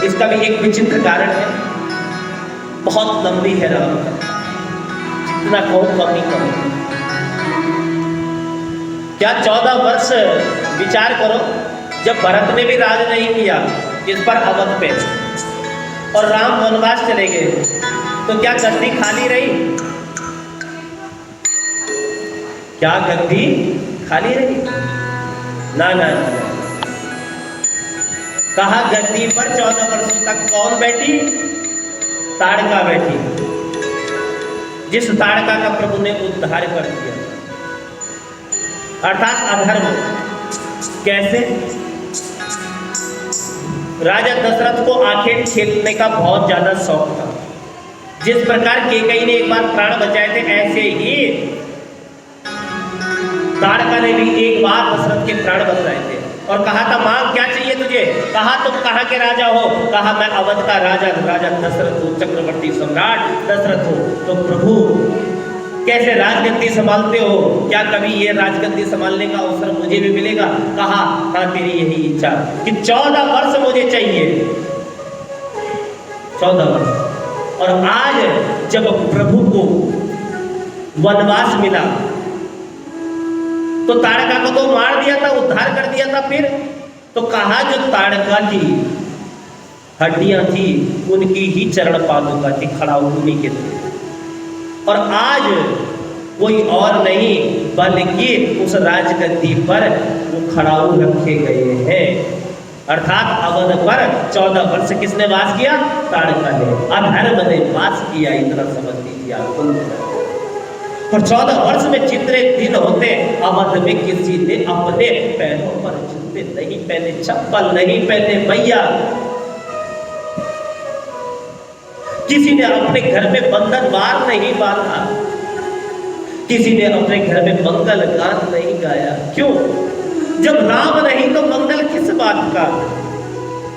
इसका भी एक विचित्र कारण है, बहुत लंबी है राम कथा, जितना कहो कम ही कम। क्या 14 वर्ष विचार करो, जब भरत ने भी राज नहीं किया इस पर अवध पे और राम वनवास चले गए, तो क्या गद्दी खाली रही? क्या गद्दी खाली रही? ना ना, कहा गद्दी पर 14 वर्षों तक कौन बैठी? ताड़का बैठी, जिस ताड़का का प्रभु ने उद्धार कर दिया, अर्थात अधर्म। कैसे? राजा दशरथ को आंखें छेदने का बहुत ज्यादा शौक था। जिस प्रकार केकई ने एक बार प्राण बचाए थे, ऐसे ही ताड़का ने भी एक बार दशरथ के प्राण बचाए थे और कहा था, मांग क्या चाहिए तुझे? कहा तुम कहाँ के राजा हो? कहा मैं अवध का राजा दशरथ हूँ, चक्रवर्ती सम्राट दशरथ हूँ। तो प्रभु कैसे राजगद्दी संभालते हो? क्या कभी ये राजगद्दी संभालने का अवसर मुझे भी मिलेगा? कहा हाँ, तेरी यही इच्छा कि 14 वर्ष मुझे चाहिए, 14 वर्ष। और आज जब प्रभु को वनवास मिला तो ताड़का को तो मार दिया था, उद्धार कर दिया था, फिर तो कहा जो ताड़का की हड्डियां थी उनकी ही चरण पादुका थी, खड़ा उन्हीं के थे। और आज कोई और नहीं बल्कि उस राजगद्दी पर वो खड़ाऊ रखे गए हैं, अर्थात अवध पर 14 वर्ष किसने वास किया? ताड़का ने। अधर्म ने वास किया, इतना समझ लीजिए आप। और 14 वर्ष में जितने दिन होते, अवध में किसी ने अपने पैरों पर जूते नहीं पहने, चप्पल नहीं पहने भैया, किसी ने अपने घर में बंधनवार नहीं बांधा, किसी ने अपने घर में मंगल गान नहीं गाया। क्यों? जब राम नहीं तो मंगल किस बात का?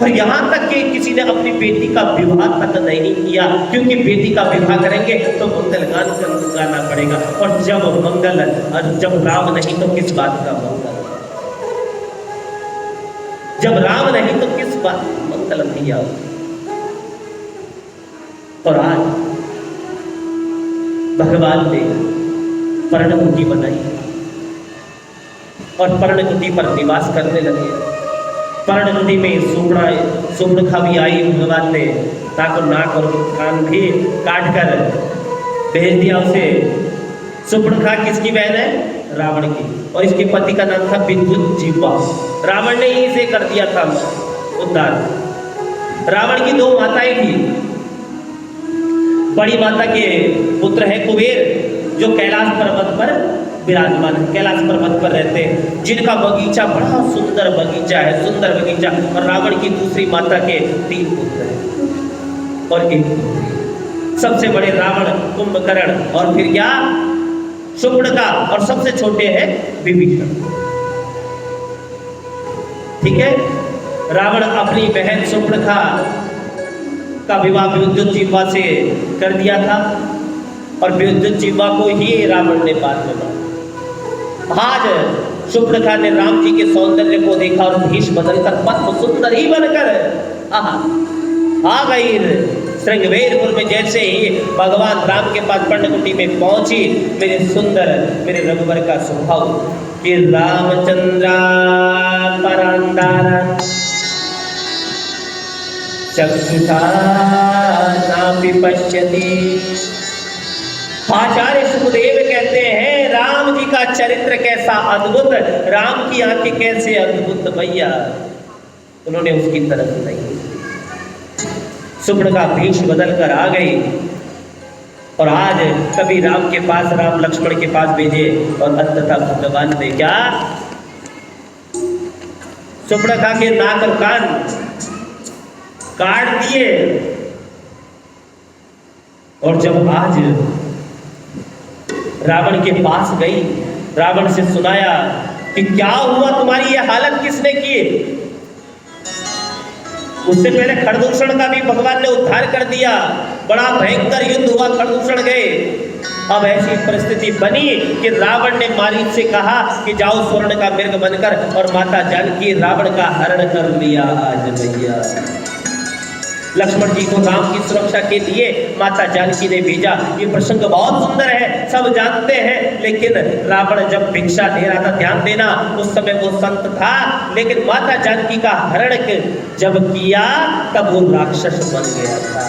और यहाँ तक कि किसी ने अपनी बेटी का विवाह तक नहीं किया, क्योंकि बेटी का विवाह करेंगे तो मंगल गान गाना पड़ेगा। और जब राम नहीं तो किस बात का मंगल? जब राम नहीं तो किस बात मंगल भैया? और आज भगवान ने पर्णकुटी बनाई और पर्णकुटी पर निवास करने लगे। पर्णकुटी में सुपर्णखा भी आई, भगवान ने नाक और कान भी काट कर भेज दिया उसे। सुपर्णखा किसकी बहन है? रावण की। और इसके पति का नाम था विद्युत जीवा। रावण ने ही इसे कर दिया था उद्धार। रावण की 2 माताएं थी। बड़ी माता के पुत्र है कुबेर, जो कैलाश पर्वत पर विराजमान है, कैलाश पर्वत पर रहते हैं, जिनका बगीचा बड़ा सुंदर बगीचा है, सुंदर बगीचा। और रावण की दूसरी माता के 3 पुत्र हैं और 1 पुत्री। सबसे बड़े रावण, कुंभकर्ण, और फिर क्या? सुपर्णखा, और सबसे छोटे हैं विभीषण। ठीक है। रावण अपनी बहन सुपर्णखा का विवाह विद्युत जीवा से कर दिया था और विद्युत जीवा को ही रावण ने बाद में मारा। आज सुपर्णखा ने राम जी के सौंदर्य को देखा और भेष बदलकर पद्म सुंदर ही बनकर आ गई श्रृंगवेरपुर में। जैसे ही भगवान राम के पास पर्णकुटी में पहुंची, मेरे सुंदर, मेरे रघुवर का स्वभाव कि रामचंद्र परांदारा चक्षुषा नापि पश्यति। आचार्य सुखदेव कहते हैं, राम जी का चरित्र कैसा अद्भुत, राम की आंखें कैसे अद्भुत भैया, उन्होंने उसकी तरफ नहीं। सुपर्णखा भेष बदल कर आ गई और आज कभी राम के पास, राम लक्ष्मण के पास भेजे और अंततः भगवान ने क्या? सुपर्णखा के नाक और कान काट दिए। और जब आज रावण के पास गई, रावण से सुनाया कि क्या हुआ, तुम्हारी ये हालत किसने की? उससे पहले खरदूषण का भी भगवान ने उद्धार कर दिया, बड़ा भयंकर युद्ध हुआ, खरदूषण गए। अब ऐसी परिस्थिति बनी कि रावण ने मारीच से कहा कि जाओ स्वर्ण का मृग बनकर, और माता जानकी रावण का हरण कर लिया। आज भैया लक्ष्मण जी को राम की सुरक्षा के लिए माता जानकी ने भेजा। ये प्रसंग बहुत सुंदर है, सब जानते हैं। लेकिन रावण जब भिक्षा दे रहा था, ध्यान देना, उस समय वो संत था, लेकिन माता जानकी का हरण जब किया तब वो राक्षस बन गया था।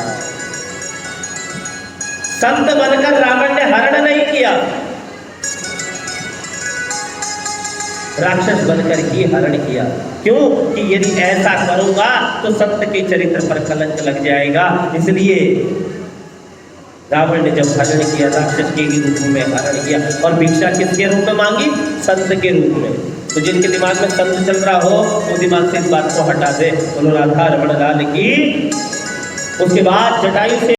संत बनकर रावण ने हरण नहीं किया, राक्षस बनकर ही हरण किया। क्यों? कि यदि ऐसा करूंगा तो संत के चरित्र पर कलंक लग जाएगा। इसलिए रावण ने जब हरण किया, राक्षस के रूप में हरण किया, और भिक्षा किसके रूप में मांगी? संत के रूप में। तो जिनके दिमाग में संत चल रहा हो वो दिमाग से इस बात को हटा दे। बोलो राधा रमण लाल की। उसके बाद जटायु से